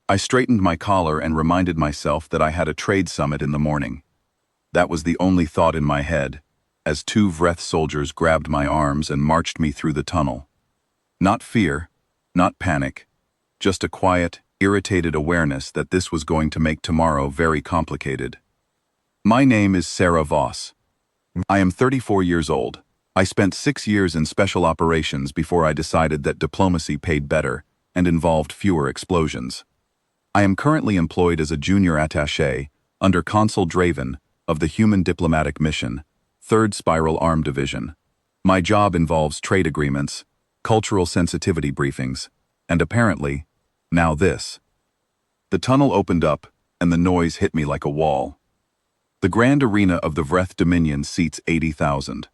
I straightened my collar and reminded myself that I had a trade summit in the morning. That was the only thought in my head, as two Vreth soldiers grabbed my arms and marched me through the tunnel. Not fear, not panic, just a quiet, irritated awareness that this was going to make tomorrow very complicated. My name is Sarah Voss. I am 34 years old. I spent 6 years in special operations before I decided that diplomacy paid better and involved fewer explosions. I am currently employed as a junior attaché under Consul Draven of the Human Diplomatic Mission, 3rd Spiral Arm Division. My job involves trade agreements, cultural sensitivity briefings, and apparently, now this. The tunnel opened up, and the noise hit me like a wall. The grand arena of the Vreth Dominion seats 80,000.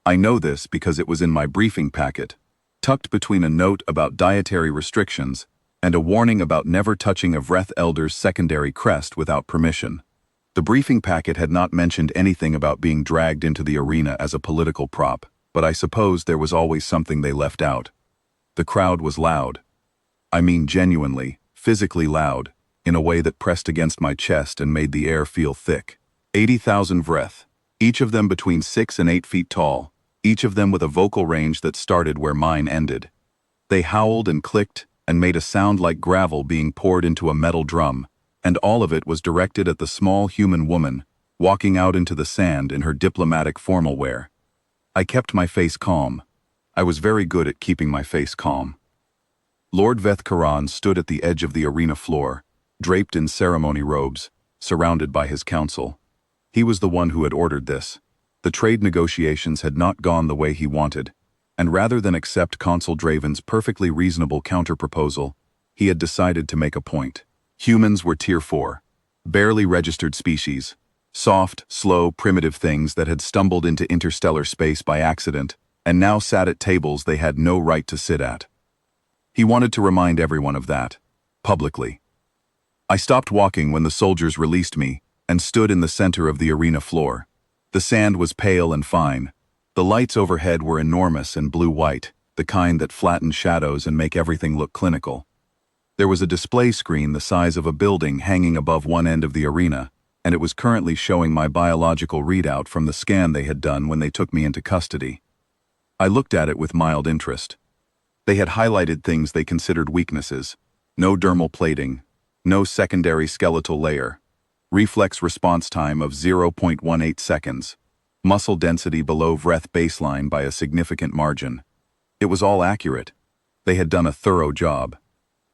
I know this because it was in my briefing packet, tucked between a note about dietary restrictions and a warning about never touching a Vreth elder's secondary crest without permission. The briefing packet had not mentioned anything about being dragged into the arena as a political prop, but I suppose there was always something they left out. The crowd was loud. I mean genuinely, physically loud, in a way that pressed against my chest and made the air feel thick. 80,000 Vreth, each of them between 6 and 8 feet tall, each of them with a vocal range that started where mine ended. They howled and clicked and made a sound like gravel being poured into a metal drum, and all of it was directed at the small human woman walking out into the sand in her diplomatic formal wear. I kept my face calm. I was very good at keeping my face calm. Lord Veth Karan stood at the edge of the arena floor, draped in ceremony robes, surrounded by his council. He was the one who had ordered this. The trade negotiations had not gone the way he wanted, and rather than accept Consul Draven's perfectly reasonable counter-proposal, he had decided to make a point. Humans were Tier 4, barely registered species, soft, slow, primitive things that had stumbled into interstellar space by accident and now sat at tables they had no right to sit at. He wanted to remind everyone of that, publicly. I stopped walking when the soldiers released me and stood in the center of the arena floor. The sand was pale and fine. The lights overhead were enormous and blue-white, the kind that flatten shadows and make everything look clinical. There was a display screen the size of a building hanging above one end of the arena, and it was currently showing my biological readout from the scan they had done when they took me into custody. I looked at it with mild interest. They had highlighted things they considered weaknesses: no dermal plating, no secondary skeletal layer, reflex response time of 0.18 seconds, muscle density below Vreth baseline by a significant margin. It was all accurate. They had done a thorough job.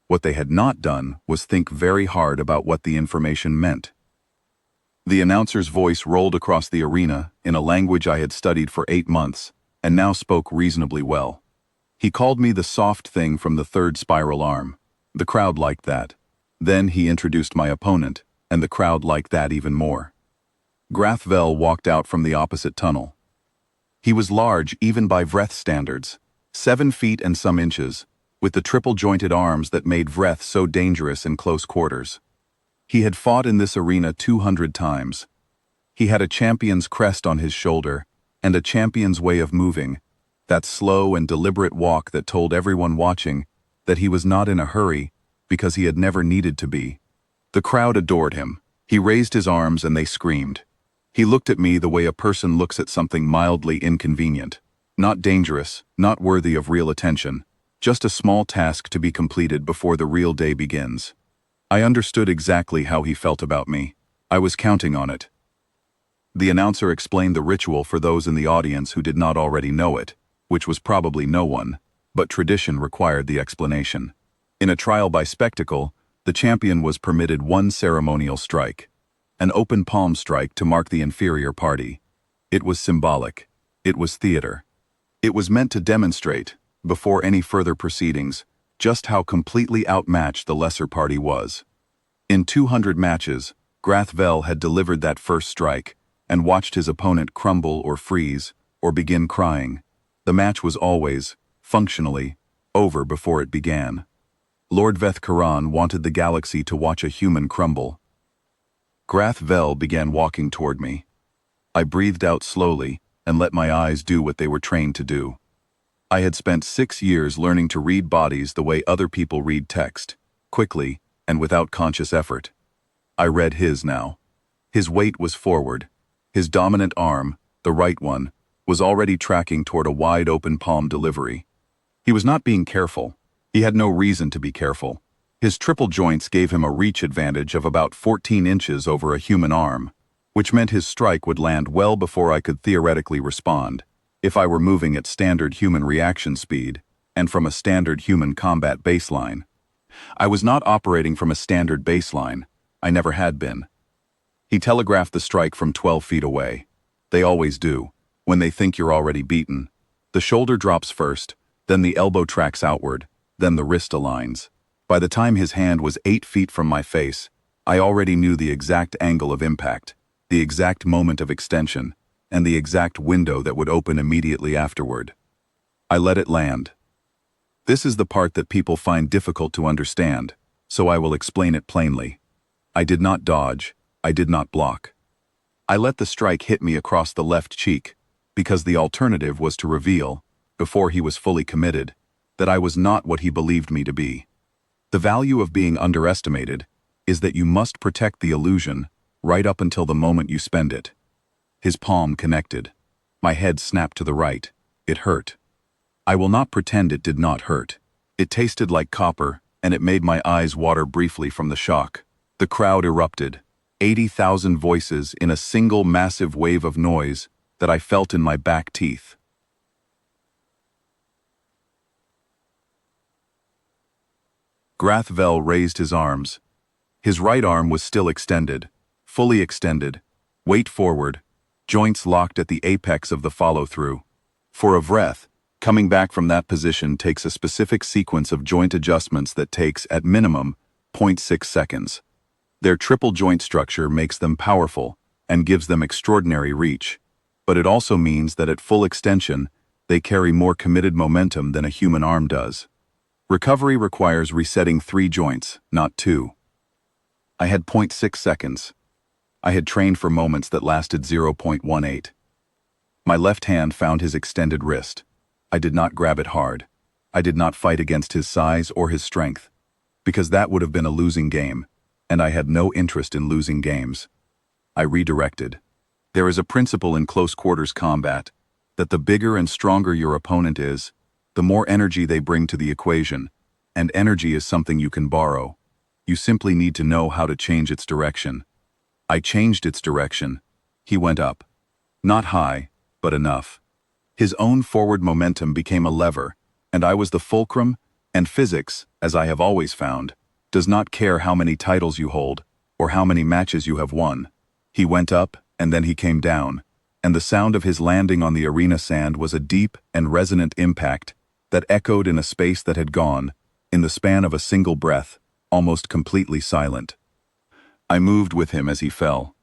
What they had not done was think very hard about what the information meant. The announcer's voice rolled across the arena in a language I had studied for 8 months and now spoke reasonably well. He called me the soft thing from the 3rd Spiral Arm. The crowd liked that. Then he introduced my opponent, and the crowd liked that even more. Grathvel walked out from the opposite tunnel. He was large even by Vreth standards, 7 feet and some inches, with the triple-jointed arms that made Vreth so dangerous in close quarters. He had fought in this arena 200 times. He had a champion's crest on his shoulder and a champion's way of moving, that slow and deliberate walk that told everyone watching that he was not in a hurry because he had never needed to be. The crowd adored him. He raised his arms and they screamed. He looked at me the way a person looks at something mildly inconvenient. Not dangerous, not worthy of real attention, just a small task to be completed before the real day begins. I understood exactly how he felt about me. I was counting on it. The announcer explained the ritual for those in the audience who did not already know it, which was probably no one, but tradition required the explanation. In a trial by spectacle, the champion was permitted one ceremonial strike, an open palm strike to mark the inferior party. It was symbolic. It was theater. It was meant to demonstrate, before any further proceedings, just how completely outmatched the lesser party was. In 200 matches, Grathvel had delivered that first strike and watched his opponent crumble or freeze or begin crying. The match was always, functionally, over before it began. Lord Veth Karan wanted the galaxy to watch a human crumble. Grathvel began walking toward me. I breathed out slowly and let my eyes do what they were trained to do. I had spent 6 years learning to read bodies the way other people read text, quickly, and without conscious effort. I read his now. His weight was forward. His dominant arm, the right one, was already tracking toward a wide-open palm delivery. He was not being careful. He had no reason to be careful. His triple joints gave him a reach advantage of about 14 inches over a human arm, which meant his strike would land well before I could theoretically respond, if I were moving at standard human reaction speed and from a standard human combat baseline. I was not operating from a standard baseline. I never had been. He telegraphed the strike from 12 feet away. They always do, when they think you're already beaten. The shoulder drops first, then the elbow tracks outward, then the wrist aligns. By the time his hand was 8 feet from my face, I already knew the exact angle of impact, the exact moment of extension, and the exact window that would open immediately afterward. I let it land. This is the part that people find difficult to understand, so I will explain it plainly. I did not dodge. I did not block. I let the strike hit me across the left cheek, because the alternative was to reveal, before he was fully committed, that I was not what he believed me to be. The value of being underestimated is that you must protect the illusion right up until the moment you spend it. His palm connected. My head snapped to the right. It hurt. I will not pretend it did not hurt. It tasted like copper, and it made my eyes water briefly from the shock. The crowd erupted. 80,000 voices in a single massive wave of noise that I felt in my back teeth. Grathvel raised his arms. His right arm was still extended, fully extended, weight forward, joints locked at the apex of the follow-through. For a Vreth, coming back from that position takes a specific sequence of joint adjustments that takes, at minimum, 0.6 seconds. Their triple joint structure makes them powerful and gives them extraordinary reach, but it also means that at full extension, they carry more committed momentum than a human arm does. Recovery requires resetting 3 joints, not 2. I had 0.6 seconds. I had trained for moments that lasted 0.18. My left hand found his extended wrist. I did not grab it hard. I did not fight against his size or his strength, because that would have been a losing game, and I had no interest in losing games. I redirected. There is a principle in close quarters combat, that the bigger and stronger your opponent is, the more energy they bring to the equation, and energy is something you can borrow. You simply need to know how to change its direction. I changed its direction. He went up. Not high, but enough. His own forward momentum became a lever, and I was the fulcrum, and physics, as I have always found, does not care how many titles you hold, or how many matches you have won. He went up, and then he came down, and the sound of his landing on the arena sand was a deep and resonant impact that echoed in a space that had gone, in the span of a single breath, almost completely silent. I moved with him as he fell.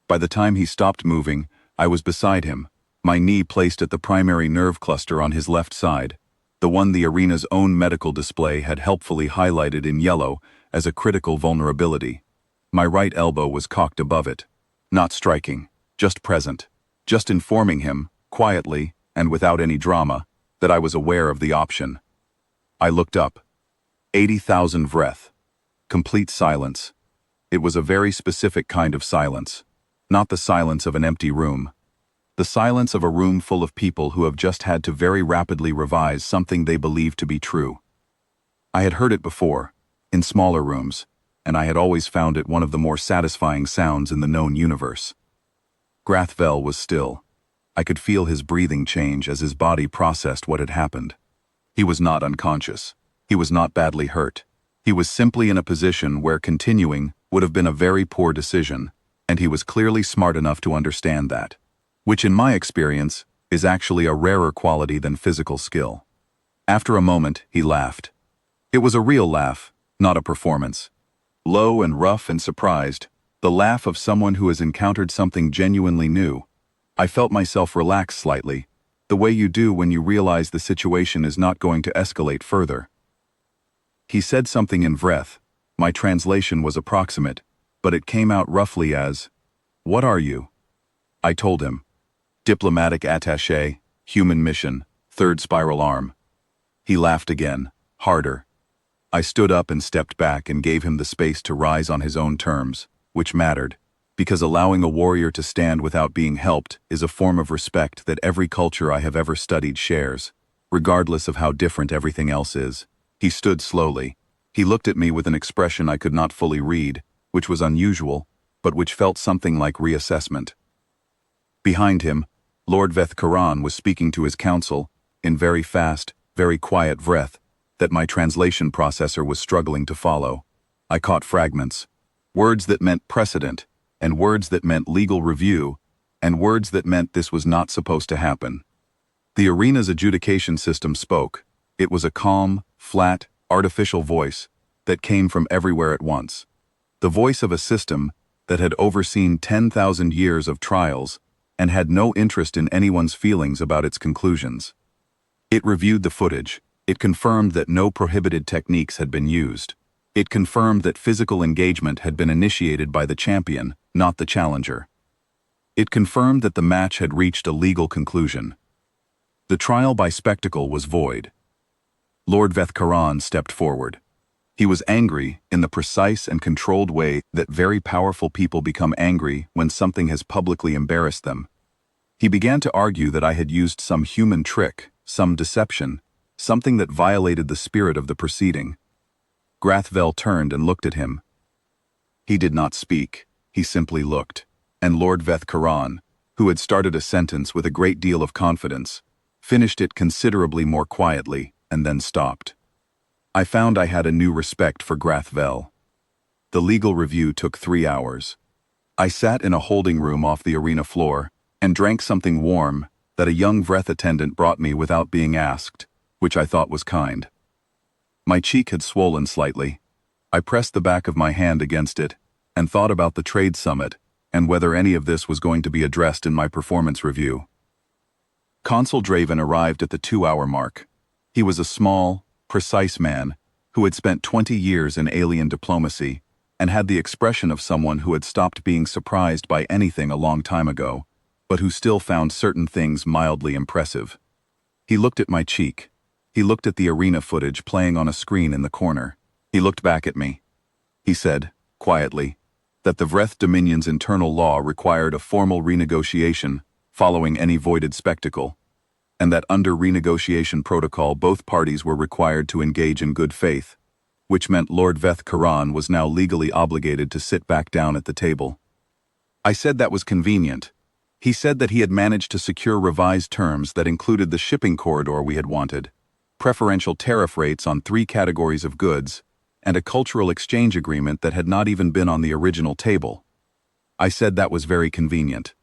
By the time he stopped moving, I was beside him, my knee placed at the primary nerve cluster on his left side, the one the arena's own medical display had helpfully highlighted in yellow as a critical vulnerability. My right elbow was cocked above it, not striking, just present, just informing him, quietly and without any drama, that I was aware of the option. I looked up. 80,000 Vreth. Complete silence. It was a very specific kind of silence, not the silence of an empty room. The silence of a room full of people who have just had to very rapidly revise something they believe to be true. I had heard it before, in smaller rooms, and I had always found it one of the more satisfying sounds in the known universe. Grathvel was still. I could feel his breathing change as his body processed what had happened. He was not unconscious. He was not badly hurt. He was simply in a position where continuing would have been a very poor decision, and he was clearly smart enough to understand that, which in my experience is actually a rarer quality than physical skill. After a moment, he laughed. It was a real laugh, not a performance. Low and rough and surprised, the laugh of someone who has encountered something genuinely new. I felt myself relax slightly, the way you do when you realize the situation is not going to escalate further. He said something in Vreth. My translation was approximate, but it came out roughly as, "What are you?" I told him, "Diplomatic attaché, human mission, third spiral arm." He laughed again, harder. I stood up and stepped back and gave him the space to rise on his own terms, which mattered, because allowing a warrior to stand without being helped is a form of respect that every culture I have ever studied shares, regardless of how different everything else is. He stood slowly. He looked at me with an expression I could not fully read, which was unusual, but which felt something like reassessment. Behind him, Lord Veth was speaking to his council, in very fast, very quiet breath, that my translation processor was struggling to follow. I caught fragments. Words that meant precedent, and words that meant legal review, and words that meant this was not supposed to happen. The arena's adjudication system spoke. It was a calm, flat, artificial voice that came from everywhere at once. The voice of a system that had overseen 10,000 years of trials and had no interest in anyone's feelings about its conclusions. It reviewed the footage. It confirmed that no prohibited techniques had been used. It confirmed that physical engagement had been initiated by the champion, not the challenger. It confirmed that the match had reached a legal conclusion. The trial by spectacle was void. Lord Veth stepped forward. He was angry in the precise and controlled way that very powerful people become angry when something has publicly embarrassed them. He began to argue that I had used some human trick, some deception, something that violated the spirit of the proceeding. Grathvel turned and looked at him. He did not speak, he simply looked, and Lord Veth, who had started a sentence with a great deal of confidence, finished it considerably more quietly, and then stopped. I found I had a new respect for Grathvel. The legal review took 3 hours. I sat in a holding room off the arena floor and drank something warm that a young Vreth attendant brought me without being asked, which I thought was kind. My cheek had swollen slightly. I pressed the back of my hand against it and thought about the trade summit and whether any of this was going to be addressed in my performance review. Consul Draven arrived at the 2-hour mark. He was a small, precise man who had spent 20 years in alien diplomacy and had the expression of someone who had stopped being surprised by anything a long time ago, but who still found certain things mildly impressive. He looked at my cheek. He looked at the arena footage playing on a screen in the corner. He looked back at me. He said, quietly, that the Vreth Dominion's internal law required a formal renegotiation following any voided spectacle, and that under renegotiation protocol both parties were required to engage in good faith, which meant Lord Veth was now legally obligated to sit back down at the table. I said that was convenient. He said that he had managed to secure revised terms that included the shipping corridor we had wanted, preferential tariff rates on 3 categories of goods, and a cultural exchange agreement that had not even been on the original table. I said that was very convenient.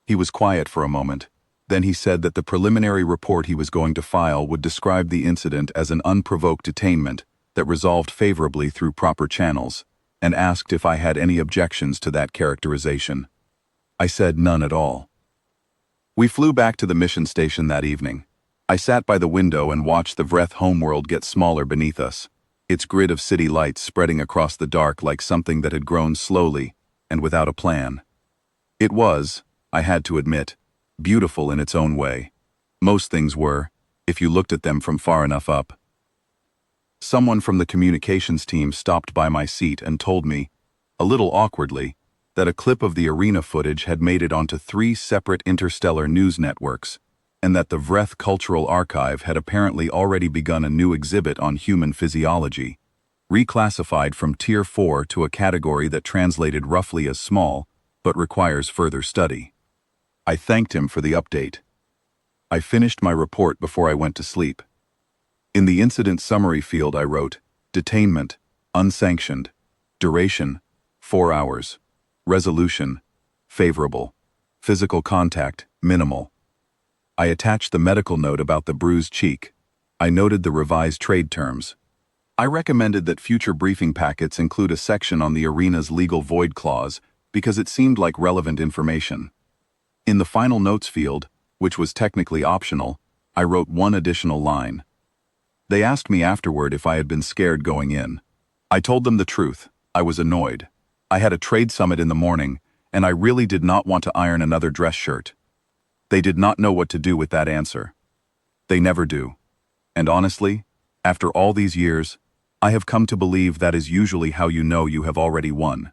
He was quiet for a moment. Then he said that the preliminary report he was going to file would describe the incident as an unprovoked detainment that resolved favorably through proper channels, and asked if I had any objections to that characterization. I said none at all. We flew back to the mission station that evening. I sat by the window and watched the Vreth homeworld get smaller beneath us, its grid of city lights spreading across the dark like something that had grown slowly and without a plan. It was, I had to admit, beautiful in its own way. Most things were, if you looked at them from far enough up. Someone from the communications team stopped by my seat and told me, a little awkwardly, that a clip of the arena footage had made it onto 3 separate interstellar news networks, and that the Vreth Cultural Archive had apparently already begun a new exhibit on human physiology, reclassified from Tier 4 to a category that translated roughly as small, but requires further study. I thanked him for the update. I finished my report before I went to sleep. In the incident summary field I wrote, detainment, unsanctioned, duration, 4 hours, resolution, favorable, physical contact, minimal. I attached the medical note about the bruised cheek. I noted the revised trade terms. I recommended that future briefing packets include a section on the arena's legal void clause because it seemed like relevant information. In the final notes field, which was technically optional, I wrote 1 additional line. They asked me afterward if I had been scared going in. I told them the truth. I was annoyed. I had a trade summit in the morning, and I really did not want to iron another dress shirt. They did not know what to do with that answer. They never do. And honestly, after all these years, I have come to believe that is usually how you know you have already won.